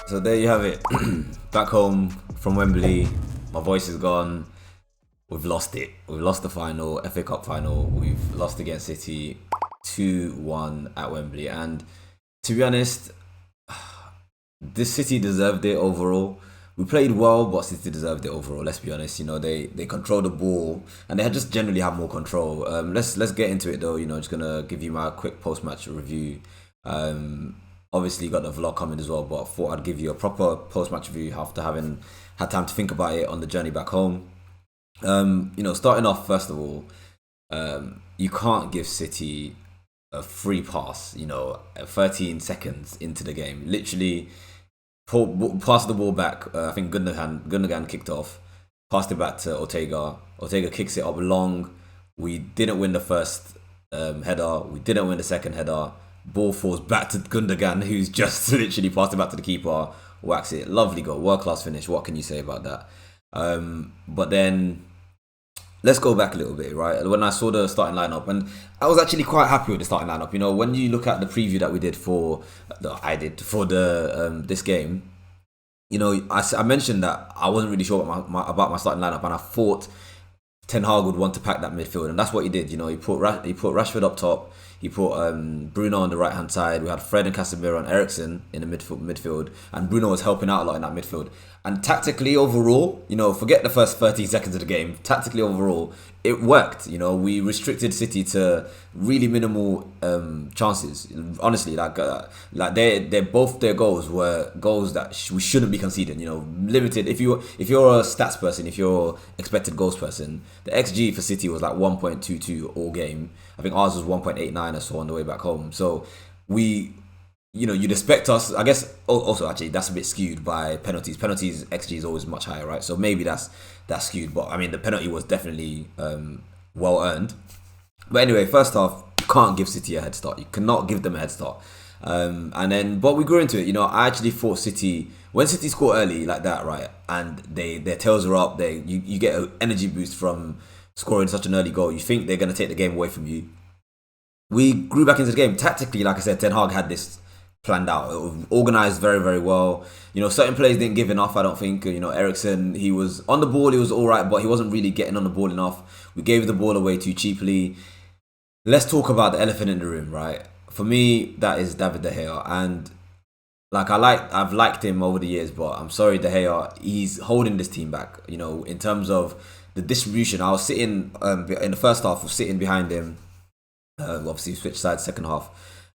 So there you have it. Back home from Wembley. My voice is gone. We've lost it. We've lost the final, FA Cup final. We've lost against City 2-1 at Wembley. And to be honest, this City deserved it overall. We played well, but City deserved it overall. Let's be honest. They control the ball and they had just generally have more control. Let's get into it though. Just gonna give you my quick post match review. Obviously got the vlog coming as well, but I thought I'd give you a proper post match review after having had time to think about it on the journey back home. Starting off first of all, you can't give City a free pass. 13 seconds into the game, literally passed the ball back. I think Gundogan kicked off, passed it back to Ortega. Ortega kicks it up long. We didn't win the first header. We didn't win the second header. Ball falls back to Gundogan, who's just literally passed it back to the keeper. Whacks it. Lovely goal. World class finish. What can you say about that? But then let's go back a little bit, right? When I saw the starting lineup, and I was actually quite happy with the starting lineup. When you look at the preview that we did for this game, I mentioned that I wasn't really sure about my starting lineup, and I thought Ten Hag would want to pack that midfield, and that's what he did. He put Rashford up top. He put Bruno on the right hand side. We had Fred and Casemiro and Eriksen in the midfield, and Bruno was helping out a lot in that midfield. And tactically overall, forget the first 13 seconds of the game. Tactically overall, it worked. We restricted City to really minimal chances. Honestly, they both their goals were goals that we shouldn't be conceding. Limited. If you're a stats person, if you're expected goals person, the XG for City was like 1.22 all game. I think ours was 1.89 or so on the way back home. So you'd expect us, I guess. Also, actually, that's a bit skewed by penalties. Penalties XG is always much higher, right? So maybe that's skewed. But I mean, the penalty was definitely well earned. But anyway, first half, you can't give City a head start. You cannot give them a head start. But we grew into it. I actually thought City, when City score early like that, right, and their tails are up, you get an energy boost from scoring such an early goal. You think they're going to take the game away from you. We grew back into the game. Tactically, like I said, Ten Hag had this planned out. It was organised very, very well. Certain players didn't give enough, I don't think. Eriksen, he was on the ball, he was all right, but he wasn't really getting on the ball enough. We gave the ball away too cheaply. Let's talk about the elephant in the room, right? For me, that is David De Gea. And I've liked him over the years, but I'm sorry, De Gea, he's holding this team back. In terms of the distribution, I was sitting in the first half, I was sitting behind him. Obviously, switched sides second half,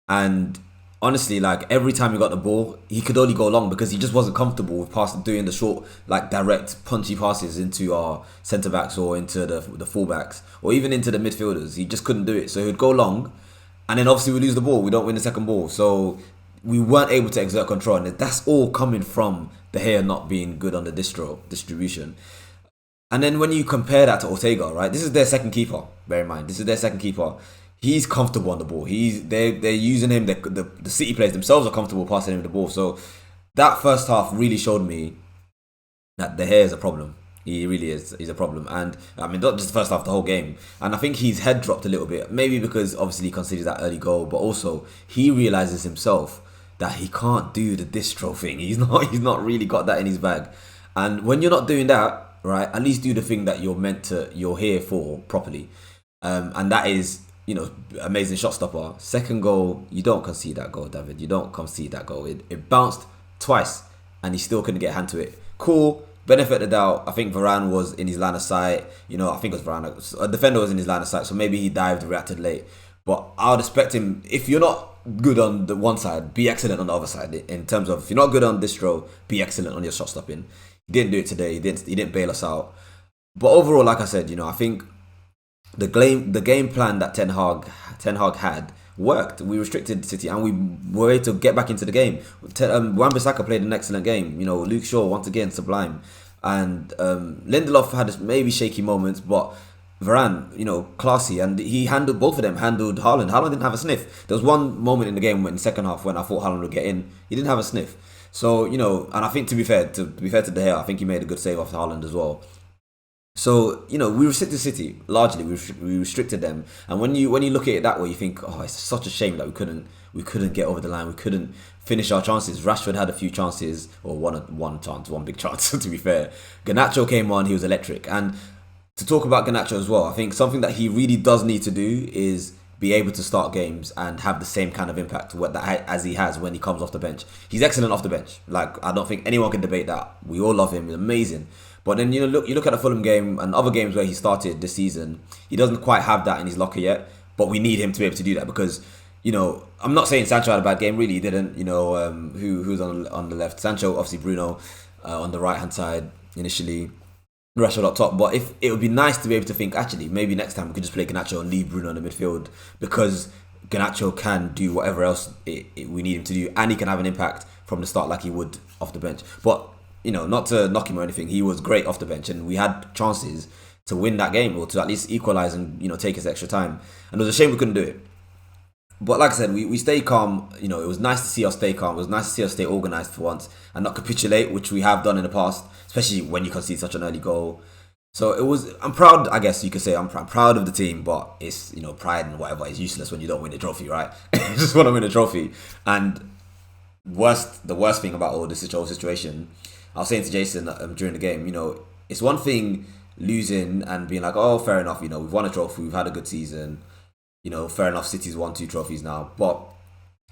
and honestly, every time he got the ball, he could only go long because he just wasn't comfortable with doing the short, direct, punchy passes into our centre backs or into the full backs or even into the midfielders. He just couldn't do it. So he would go long, and then obviously we lose the ball. We don't win the second ball, so we weren't able to exert control, and that's all coming from De Gea not being good on the distribution. And then when you compare that to Ortega, right? This is their second keeper. Bear in mind, this is their second keeper. He's comfortable on the ball. They're using him. The City players themselves are comfortable passing him the ball. So that first half really showed me that De Gea is a problem. He really is. He's a problem. And I mean, not just the first half, the whole game. And I think his head dropped a little bit. Maybe because obviously he considers that early goal, but also he realizes himself that he can't do the distro thing. He's not really got that in his bag. And when you're not doing that, right, at least do the thing that you're here for properly. And that is, amazing shot stopper. Second goal, you don't concede that goal, David. You don't concede that goal. It bounced twice and he still couldn't get a hand to it. Cool. Benefit of the doubt. I think Varane was in his line of sight. I think it was Varane. A defender was in his line of sight, so maybe he dived, reacted late. But I would expect him, if you're not good on the one side, be excellent on the other side. In terms of, if you're not good on distro, be excellent on your shot stopping. He didn't do it today. He didn't bail us out. But overall, like I said, I think the game plan that Ten Hag had worked. We restricted City and we were able to get back into the game. Wan-Bissaka played an excellent game. Luke Shaw once again sublime, and Lindelof had maybe shaky moments, but Varane, classy, and he handled both of them. Handled Haaland. Haaland didn't have a sniff. There was one moment in the game in the second half when I thought Haaland would get in. He didn't have a sniff. So and I think to be fair to De Gea, I think he made a good save off Haaland as well. So we restricted City largely. We restricted them, and when you look at it that way, you think, oh, it's such a shame that we couldn't get over the line. We couldn't finish our chances. Rashford had a few chances, or one chance, one big chance. To be fair, Garnacho came on. He was electric. And to talk about Garnacho as well, I think something that he really does need to do is be able to start games and have the same kind of impact as he has when he comes off the bench. He's excellent off the bench. Like, I don't think anyone can debate that. We all love him. He's amazing. But then you look at the Fulham game and other games where he started this season. He doesn't quite have that in his locker yet. But we need him to be able to do that because I'm not saying Sancho had a bad game. Really, he didn't. Who's on the left? Sancho, obviously Bruno, on the right hand side initially. Rashford up top, but if it would be nice to be able to think, actually, maybe next time we could just play Garnacho and leave Bruno in the midfield because Garnacho can do whatever else we need him to do, and he can have an impact from the start like he would off the bench. But not to knock him or anything, he was great off the bench, and we had chances to win that game or to at least equalise and take us extra time. And it was a shame we couldn't do it. But like I said, we stayed calm. It was nice to see us stay calm. It was nice to see us stay organised for once and not capitulate, which we have done in the past, especially when you concede such an early goal. So I'm proud, I guess you could say. I'm proud of the team, but it's, pride and whatever is useless when you don't win a trophy, right? You just want to win a trophy. And the worst thing about all this whole situation, I was saying to Jason during the game, it's one thing losing and being like, oh, fair enough, we've won a trophy, we've had a good season. Fair enough, City's won 2 trophies now. But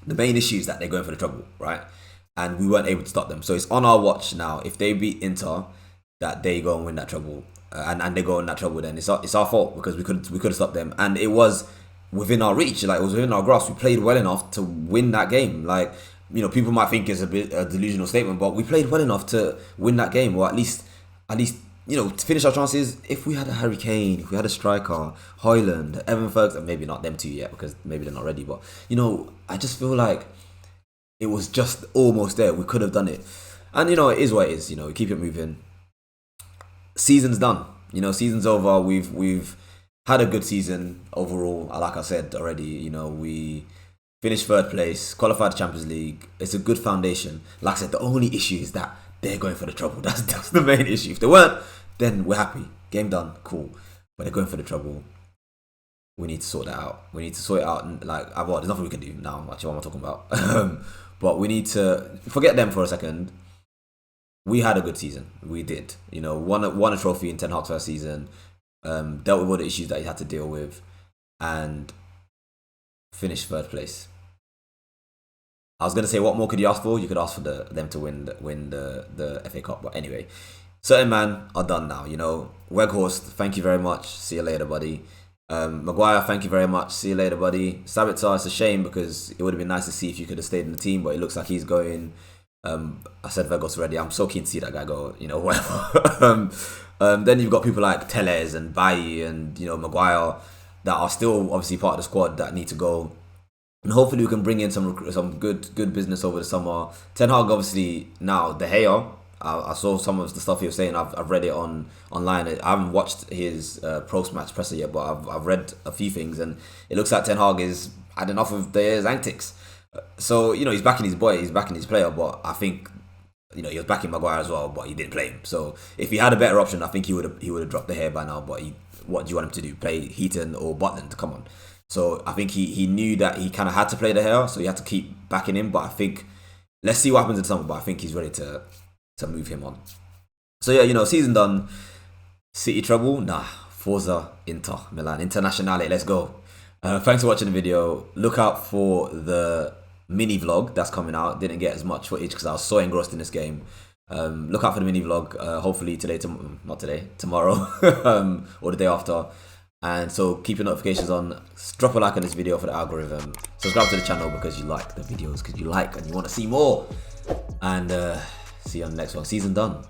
the main issue is that they're going for the treble, right? And we weren't able to stop them. So it's on our watch now. If they beat Inter, that they go and win that treble. And they go in that treble, then it's our fault because we could have stopped them. And it was within our reach. Like, it was within our grasp. We played well enough to win that game. Like, people might think it's a bit a delusional statement, but we played well enough to win that game. Or at least to finish our chances. If we had a Harry Kane, if we had a striker, Højlund, Evan Ferguson, maybe not them two yet because maybe they're not ready. But I just feel like it was just almost there. We could have done it, and it is what it is. We keep it moving. Season's done. Season's over. We've had a good season overall. Like I said already, we finished 3rd place, qualified the Champions League. It's a good foundation. Like I said, the only issue is that they're going for the treble. That's the main issue. If they weren't, then we're happy. Game done. Cool. But they're going for the treble. We need to sort that out. We need to sort it out. And there's nothing we can do now. Actually, what am I talking about? But we need to forget them for a second. We had a good season. We did. Won a trophy in Ten Hag's first season. Dealt with all the issues that he had to deal with, and finished 3rd place. I was gonna say, what more could you ask for? You could ask for them to win the FA Cup, but anyway, certain man are done now. Weghorst, thank you very much. See you later, buddy. Maguire, thank you very much. See you later, buddy. Sabitzer, it's a shame because it would have been nice to see if you could have stayed in the team, but it looks like he's going. I said Weghorst already. I'm so keen to see that guy go. Whatever. Then you've got people like Telles and Bailly and Maguire that are still obviously part of the squad that need to go. And hopefully we can bring in some good business over the summer. Ten Hag obviously now De Gea. I saw some of the stuff he was saying. I've read it online. I haven't watched his post-match presser yet, but I've read a few things, and it looks like Ten Hag is had enough of De Gea's antics. So he's backing his boy, he's backing his player, but I think he was backing Maguire as well, but he didn't play him. So if he had a better option, I think he would have dropped De Gea by now. But what do you want him to do? Play Heaton or Butland? Come on. So I think he knew that he kind of had to play De Gea, so he had to keep backing him. But I think let's see what happens in the summer. But I think he's ready to move him on. So yeah, season done. City treble? Nah. Forza Inter Milan Internazionale. Let's go. Thanks for watching the video. Look out for the mini vlog that's coming out. Didn't get as much footage because I was so engrossed in this game. Look out for the mini vlog. Hopefully tomorrow, or the day after. And so keep your notifications on. Drop a like on this video for the algorithm. Subscribe to the channel because you like the videos, because you like and you want to see more. And see you on the next one. Season done.